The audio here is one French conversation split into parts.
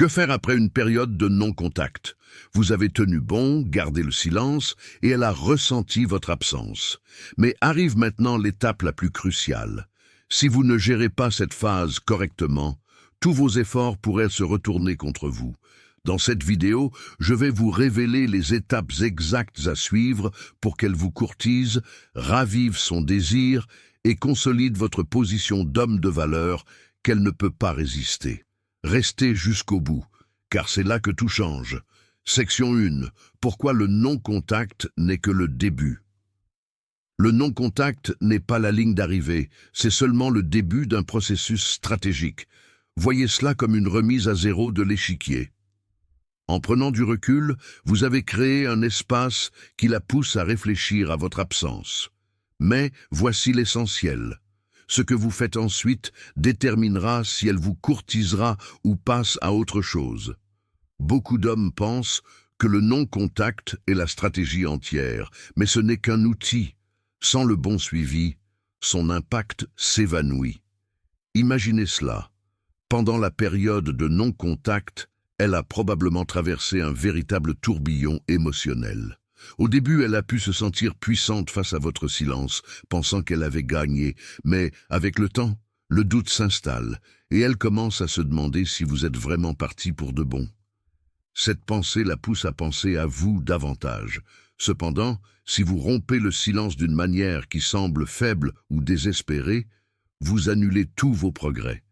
Que faire après une période de non-contact? Vous avez tenu bon, gardé le silence, et elle a ressenti votre absence. Mais arrive maintenant l'étape la plus cruciale. Si vous ne gérez pas cette phase correctement, tous vos efforts pourraient se retourner contre vous. Dans cette vidéo, je vais vous révéler les étapes exactes à suivre pour qu'elle vous courtise, ravive son désir et consolide votre position d'homme de valeur qu'elle ne peut pas résister. Restez jusqu'au bout, car c'est là que tout change. Section 1. Pourquoi le non-contact n'est que le début? Le non-contact n'est pas la ligne d'arrivée, c'est seulement le début d'un processus stratégique. Voyez cela comme une remise à zéro de l'échiquier. En prenant du recul, vous avez créé un espace qui la pousse à réfléchir à votre absence. Mais voici l'essentiel. Ce que vous faites ensuite déterminera si elle vous courtisera ou passe à autre chose. Beaucoup d'hommes pensent que le non-contact est la stratégie entière, mais ce n'est qu'un outil. Sans le bon suivi, son impact s'évanouit. Imaginez cela. Pendant la période de non-contact, elle a probablement traversé un véritable tourbillon émotionnel. Au début, elle a pu se sentir puissante face à votre silence, pensant qu'elle avait gagné, mais avec le temps, le doute s'installe, et elle commence à se demander si vous êtes vraiment parti pour de bon. Cette pensée la pousse à penser à vous davantage. Cependant, si vous rompez le silence d'une manière qui semble faible ou désespérée, vous annulez tous vos progrès.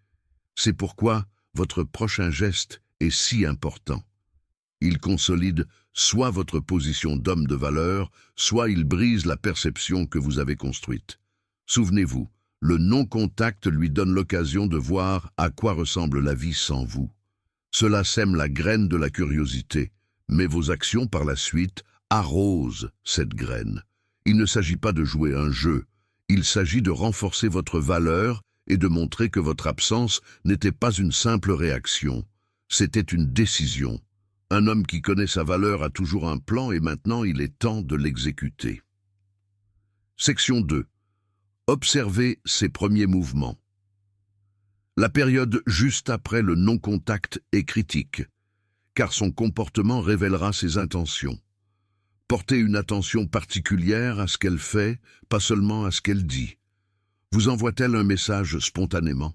C'est pourquoi votre prochain geste est si important. Il consolide soit votre position d'homme de valeur, soit il brise la perception que vous avez construite. Souvenez-vous, le non-contact lui donne l'occasion de voir à quoi ressemble la vie sans vous. Cela sème la graine de la curiosité, mais vos actions par la suite arrosent cette graine. Il ne s'agit pas de jouer un jeu, il s'agit de renforcer votre valeur et de montrer que votre absence n'était pas une simple réaction, c'était une décision. Un homme qui connaît sa valeur a toujours un plan et maintenant il est temps de l'exécuter. Section 2. Observez ses premiers mouvements. La période juste après le non-contact est critique, car son comportement révélera ses intentions. Portez une attention particulière à ce qu'elle fait, pas seulement à ce qu'elle dit. Vous envoie-t-elle un message spontanément?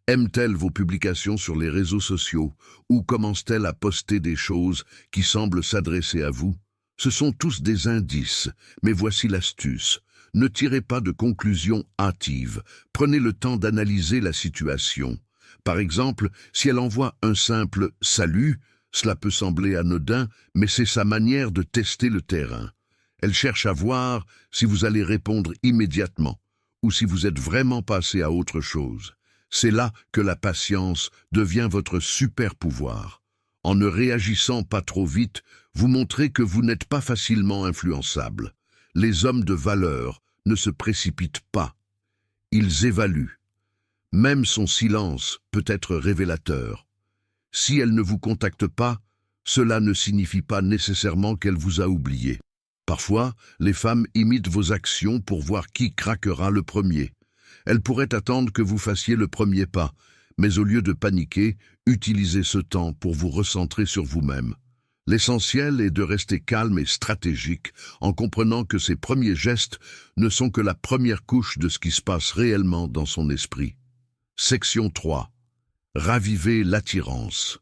Aime-t-elle vos publications sur les réseaux sociaux ou commence-t-elle à poster des choses qui semblent s'adresser à vous? Ce sont tous des indices, mais voici l'astuce. Ne tirez pas de conclusions hâtives. Prenez le temps d'analyser la situation. Par exemple, si elle envoie un simple « salut », cela peut sembler anodin, mais c'est sa manière de tester le terrain. Elle cherche à voir si vous allez répondre immédiatement ou si vous êtes vraiment passé à autre chose. C'est là que la patience devient votre super pouvoir. En ne réagissant pas trop vite, vous montrez que vous n'êtes pas facilement influençable. Les hommes de valeur ne se précipitent pas. Ils évaluent. Même son silence peut être révélateur. Si elle ne vous contacte pas, cela ne signifie pas nécessairement qu'elle vous a oublié. Parfois, les femmes imitent vos actions pour voir qui craquera le premier. Elles pourraient attendre que vous fassiez le premier pas, mais au lieu de paniquer, utilisez ce temps pour vous recentrer sur vous-même. L'essentiel est de rester calme et stratégique en comprenant que ces premiers gestes ne sont que la première couche de ce qui se passe réellement dans son esprit. Section 3. Ravivez l'attirance.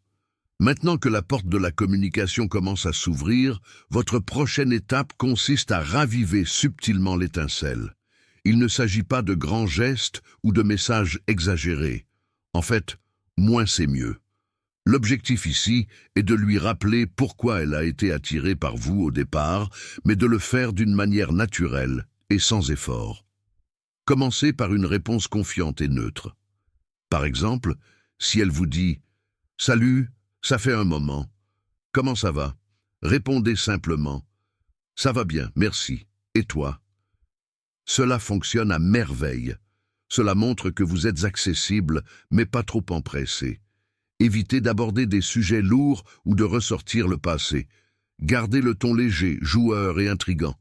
Maintenant que la porte de la communication commence à s'ouvrir, votre prochaine étape consiste à raviver subtilement l'étincelle. Il ne s'agit pas de grands gestes ou de messages exagérés. En fait, moins c'est mieux. L'objectif ici est de lui rappeler pourquoi elle a été attirée par vous au départ, mais de le faire d'une manière naturelle et sans effort. Commencez par une réponse confiante et neutre. Par exemple, si elle vous dit « Salut, ça fait un moment. Comment ça va ?» Répondez simplement « Ça va bien, merci. Et toi ?» Cela fonctionne à merveille. Cela montre que vous êtes accessible, mais pas trop empressé. Évitez d'aborder des sujets lourds ou de ressortir le passé. Gardez le ton léger, joueur et intrigant.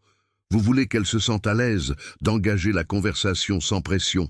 Vous voulez qu'elle se sente à l'aise d'engager la conversation sans pression.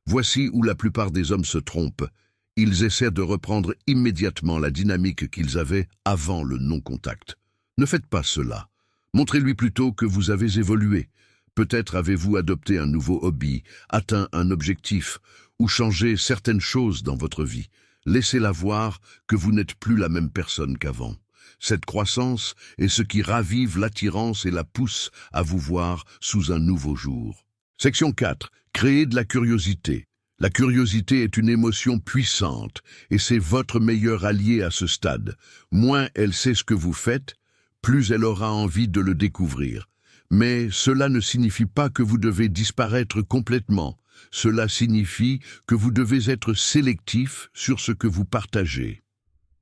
Voici où la plupart des hommes se trompent. Ils essaient de reprendre immédiatement la dynamique qu'ils avaient avant le non-contact. Ne faites pas cela. Montrez-lui plutôt que vous avez évolué. Peut-être avez-vous adopté un nouveau hobby, atteint un objectif ou changé certaines choses dans votre vie. Laissez-la voir que vous n'êtes plus la même personne qu'avant. Cette croissance est ce qui ravive l'attirance et la pousse à vous voir sous un nouveau jour. Section 4. Créer de la curiosité. La curiosité est une émotion puissante et c'est votre meilleur allié à ce stade. Moins elle sait ce que vous faites, plus elle aura envie de le découvrir. Mais cela ne signifie pas que vous devez disparaître complètement. Cela signifie que vous devez être sélectif sur ce que vous partagez.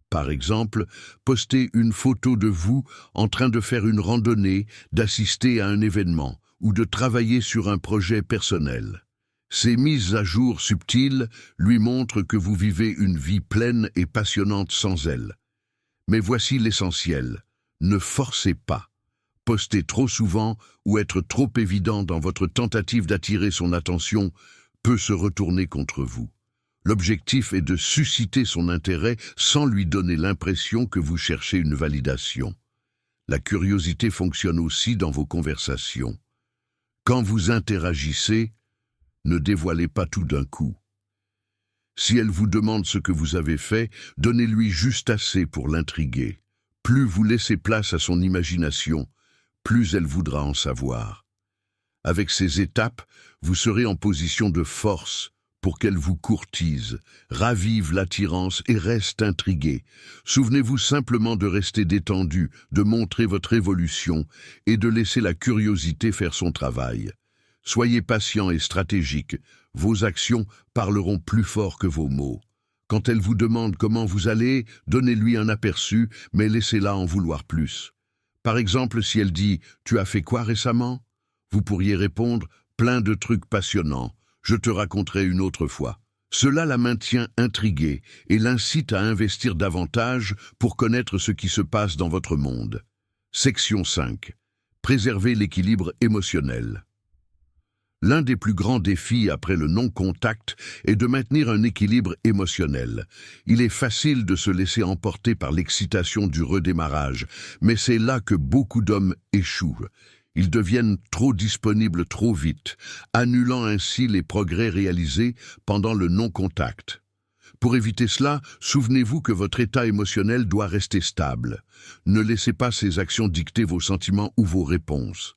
Par exemple, postez une photo de vous en train de faire une randonnée, d'assister à un événement ou de travailler sur un projet personnel. Ces mises à jour subtiles lui montrent que vous vivez une vie pleine et passionnante sans elle. Mais voici l'essentiel. Ne forcez pas. Poster trop souvent ou être trop évident dans votre tentative d'attirer son attention peut se retourner contre vous. L'objectif est de susciter son intérêt sans lui donner l'impression que vous cherchez une validation. La curiosité fonctionne aussi dans vos conversations. Quand vous interagissez, ne dévoilez pas tout d'un coup. Si elle vous demande ce que vous avez fait, donnez-lui juste assez pour l'intriguer. Plus vous laissez place à son imagination, plus elle voudra en savoir. Avec ces étapes, vous serez en position de force pour qu'elle vous courtise, ravive l'attirance et reste intrigué. Souvenez-vous simplement de rester détendu, de montrer votre évolution et de laisser la curiosité faire son travail. Soyez patient et stratégique, vos actions parleront plus fort que vos mots. Quand elle vous demande comment vous allez, donnez-lui un aperçu, mais laissez-la en vouloir plus. Par exemple, si elle dit « Tu as fait quoi récemment ?» Vous pourriez répondre « Plein de trucs passionnants, je te raconterai une autre fois ». Cela la maintient intriguée et l'incite à investir davantage pour connaître ce qui se passe dans votre monde. Section 5. Préserver l'équilibre émotionnel. L'un des plus grands défis après le non-contact est de maintenir un équilibre émotionnel. Il est facile de se laisser emporter par l'excitation du redémarrage, mais c'est là que beaucoup d'hommes échouent. Ils deviennent trop disponibles trop vite, annulant ainsi les progrès réalisés pendant le non-contact. Pour éviter cela, souvenez-vous que votre état émotionnel doit rester stable. Ne laissez pas ces actions dicter vos sentiments ou vos réponses.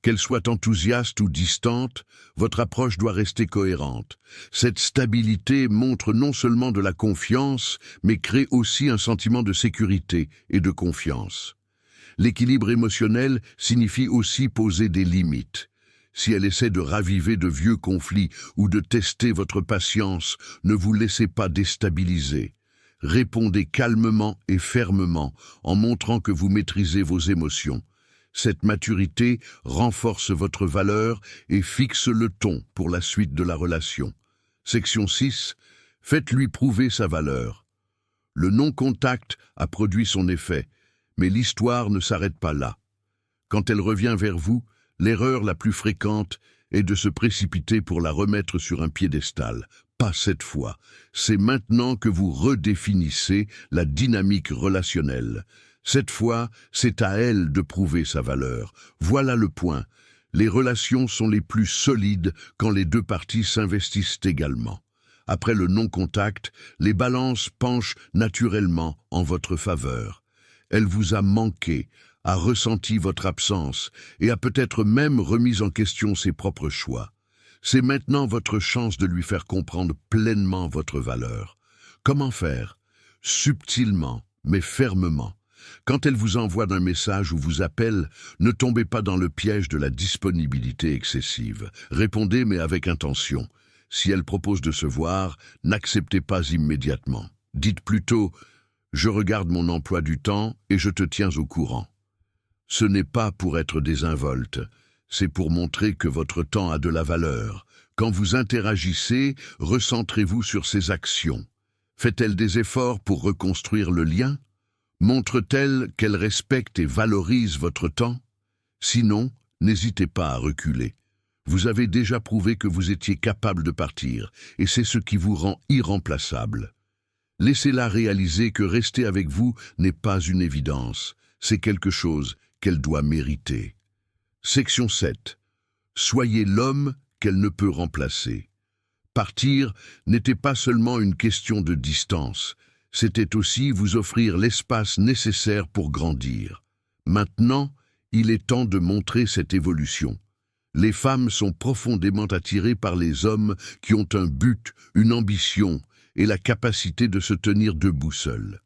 Qu'elle soit enthousiaste ou distante, votre approche doit rester cohérente. Cette stabilité montre non seulement de la confiance, mais crée aussi un sentiment de sécurité et de confiance. L'équilibre émotionnel signifie aussi poser des limites. Si elle essaie de raviver de vieux conflits ou de tester votre patience, ne vous laissez pas déstabiliser. Répondez calmement et fermement en montrant que vous maîtrisez vos émotions. Cette maturité renforce votre valeur et fixe le ton pour la suite de la relation. Section 6. Faites-lui prouver sa valeur. Le non-contact a produit son effet, mais l'histoire ne s'arrête pas là. Quand elle revient vers vous, l'erreur la plus fréquente est de se précipiter pour la remettre sur un piédestal. Pas cette fois. C'est maintenant que vous redéfinissez la dynamique relationnelle. Cette fois, c'est à elle de prouver sa valeur. Voilà le point. Les relations sont les plus solides quand les deux parties s'investissent également. Après le non-contact, les balances penchent naturellement en votre faveur. Elle vous a manqué, a ressenti votre absence et a peut-être même remis en question ses propres choix. C'est maintenant votre chance de lui faire comprendre pleinement votre valeur. Comment faire? Subtilement, mais fermement. Quand elle vous envoie un message ou vous appelle, ne tombez pas dans le piège de la disponibilité excessive. Répondez mais avec intention. Si elle propose de se voir, n'acceptez pas immédiatement. Dites plutôt « Je regarde mon emploi du temps et je te tiens au courant ». Ce n'est pas pour être désinvolte, c'est pour montrer que votre temps a de la valeur. Quand vous interagissez, recentrez-vous sur ses actions. Fait-elle des efforts pour reconstruire le lien ? Montre-t-elle qu'elle respecte et valorise votre temps? Sinon, n'hésitez pas à reculer. Vous avez déjà prouvé que vous étiez capable de partir, et c'est ce qui vous rend irremplaçable. Laissez-la réaliser que rester avec vous n'est pas une évidence, c'est quelque chose qu'elle doit mériter. Section 7. Soyez l'homme qu'elle ne peut remplacer. Partir n'était pas seulement une question de distance, c'était aussi vous offrir l'espace nécessaire pour grandir. Maintenant, il est temps de montrer cette évolution. Les femmes sont profondément attirées par les hommes qui ont un but, une ambition et la capacité de se tenir debout seuls.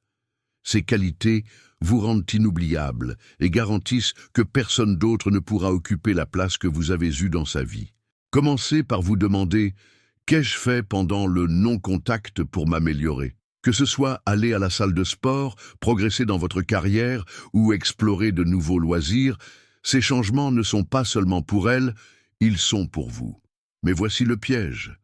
Ces qualités vous rendent inoubliables et garantissent que personne d'autre ne pourra occuper la place que vous avez eue dans sa vie. Commencez par vous demander « Qu'ai-je fait pendant le non-contact pour m'améliorer ?» Que ce soit aller à la salle de sport, progresser dans votre carrière ou explorer de nouveaux loisirs, ces changements ne sont pas seulement pour elle, ils sont pour vous. Mais voici le piège.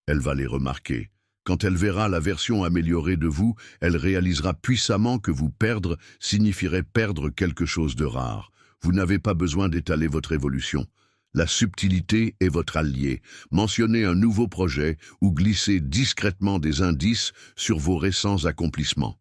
Elle va les remarquer. Quand elle verra la version améliorée de vous, elle réalisera puissamment que vous perdre signifierait perdre quelque chose de rare. Vous n'avez pas besoin d'étaler votre évolution. La subtilité est votre allié. Mentionnez un nouveau projet ou glissez discrètement des indices sur vos récents accomplissements.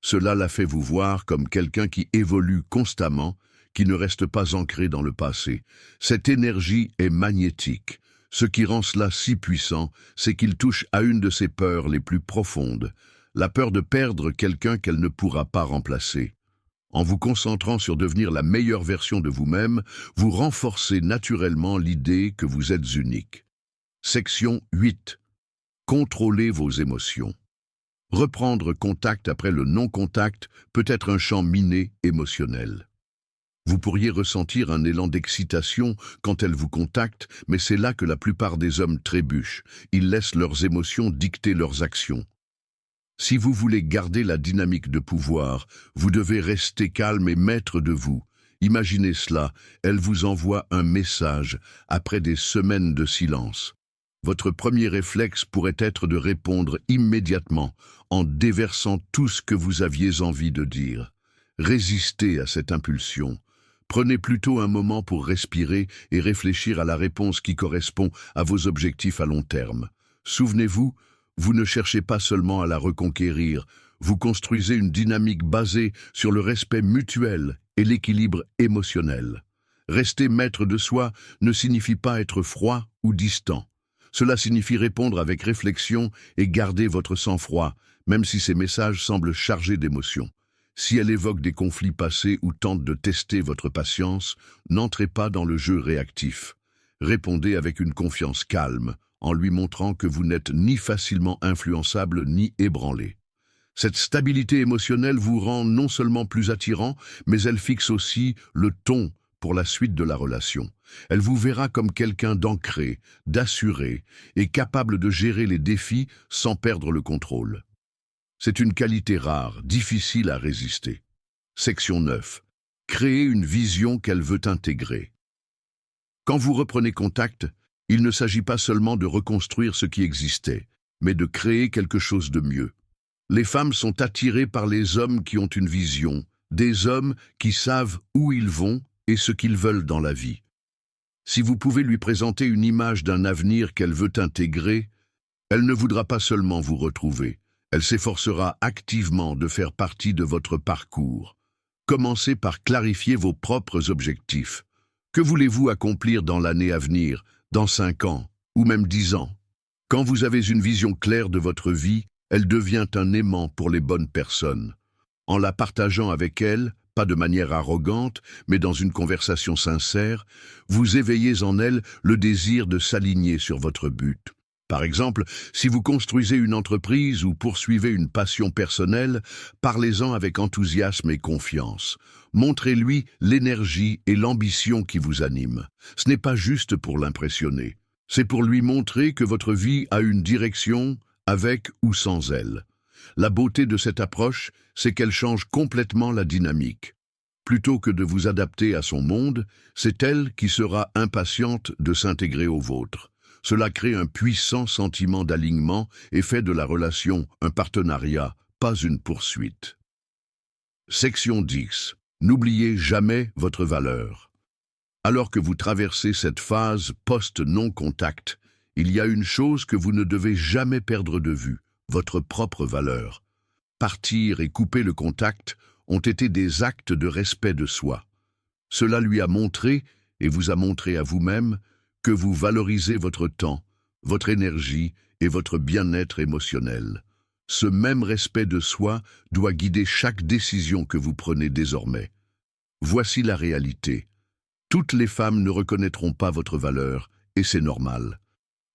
Cela la fait vous voir comme quelqu'un qui évolue constamment, qui ne reste pas ancré dans le passé. Cette énergie est magnétique. Ce qui rend cela si puissant, c'est qu'il touche à une de ses peurs les plus profondes, la peur de perdre quelqu'un qu'elle ne pourra pas remplacer. En vous concentrant sur devenir la meilleure version de vous-même, vous renforcez naturellement l'idée que vous êtes unique. Section 8. Contrôlez vos émotions. Reprendre contact après le non-contact peut être un champ miné émotionnel. Vous pourriez ressentir un élan d'excitation quand elle vous contacte, mais c'est là que la plupart des hommes trébuchent. Ils laissent leurs émotions dicter leurs actions. Si vous voulez garder la dynamique de pouvoir, vous devez rester calme et maître de vous. Imaginez cela, elle vous envoie un message après des semaines de silence. Votre premier réflexe pourrait être de répondre immédiatement en déversant tout ce que vous aviez envie de dire. Résistez à cette impulsion. Prenez plutôt un moment pour respirer et réfléchir à la réponse qui correspond à vos objectifs à long terme. Souvenez-vous, vous ne cherchez pas seulement à la reconquérir, vous construisez une dynamique basée sur le respect mutuel et l'équilibre émotionnel. Rester maître de soi ne signifie pas être froid ou distant. Cela signifie répondre avec réflexion et garder votre sang-froid, même si ces messages semblent chargés d'émotions. Si elle évoque des conflits passés ou tente de tester votre patience, n'entrez pas dans le jeu réactif. Répondez avec une confiance calme, en lui montrant que vous n'êtes ni facilement influençable ni ébranlé. Cette stabilité émotionnelle vous rend non seulement plus attirant, mais elle fixe aussi le ton pour la suite de la relation. Elle vous verra comme quelqu'un d'ancré, d'assuré et capable de gérer les défis sans perdre le contrôle. C'est une qualité rare, difficile à résister. Section 9. Créer une vision qu'elle veut intégrer. Quand vous reprenez contact, il ne s'agit pas seulement de reconstruire ce qui existait, mais de créer quelque chose de mieux. Les femmes sont attirées par les hommes qui ont une vision, des hommes qui savent où ils vont et ce qu'ils veulent dans la vie. Si vous pouvez lui présenter une image d'un avenir qu'elle veut intégrer, elle ne voudra pas seulement vous retrouver. Elle s'efforcera activement de faire partie de votre parcours. Commencez par clarifier vos propres objectifs. Que voulez-vous accomplir dans l'année à venir, dans 5 ans, ou même 10 ans? Quand vous avez une vision claire de votre vie, elle devient un aimant pour les bonnes personnes. En la partageant avec elle, pas de manière arrogante, mais dans une conversation sincère, vous éveillez en elle le désir de s'aligner sur votre but. Par exemple, si vous construisez une entreprise ou poursuivez une passion personnelle, parlez-en avec enthousiasme et confiance. Montrez-lui l'énergie et l'ambition qui vous animent. Ce n'est pas juste pour l'impressionner. C'est pour lui montrer que votre vie a une direction, avec ou sans elle. La beauté de cette approche, c'est qu'elle change complètement la dynamique. Plutôt que de vous adapter à son monde, c'est elle qui sera impatiente de s'intégrer au vôtre. Cela crée un puissant sentiment d'alignement et fait de la relation un partenariat, pas une poursuite. Section 10. N'oubliez jamais votre valeur. Alors que vous traversez cette phase post-non-contact, il y a une chose que vous ne devez jamais perdre de vue, votre propre valeur. partir et couper le contact ont été des actes de respect de soi. Cela lui a montré, et vous a montré à vous-même, que vous valorisez votre temps, votre énergie et votre bien-être émotionnel. Ce même respect de soi doit guider chaque décision que vous prenez désormais. Voici la réalité. Toutes les femmes ne reconnaîtront pas votre valeur, et c'est normal.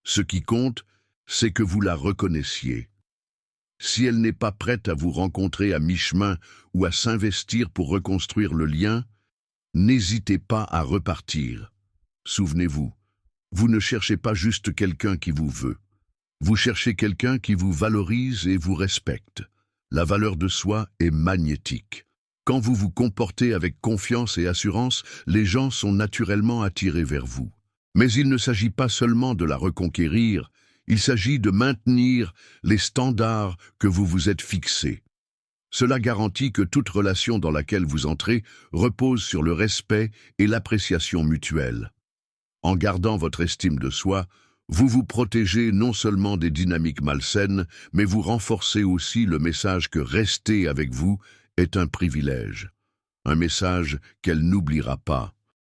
Ce qui compte, c'est que vous la reconnaissiez. Si elle n'est pas prête à vous rencontrer à mi-chemin ou à s'investir pour reconstruire le lien, n'hésitez pas à repartir. Souvenez-vous, vous ne cherchez pas juste quelqu'un qui vous veut. Vous cherchez quelqu'un qui vous valorise et vous respecte. La valeur de soi est magnétique. Quand vous vous comportez avec confiance et assurance, les gens sont naturellement attirés vers vous. Mais il ne s'agit pas seulement de la reconquérir, il s'agit de maintenir les standards que vous vous êtes fixés. Cela garantit que toute relation dans laquelle vous entrez repose sur le respect et l'appréciation mutuelle. En gardant votre estime de soi, vous vous protégez non seulement des dynamiques malsaines, mais vous renforcez aussi le message que rester avec vous est un privilège. Un message qu'elle n'oubliera pas.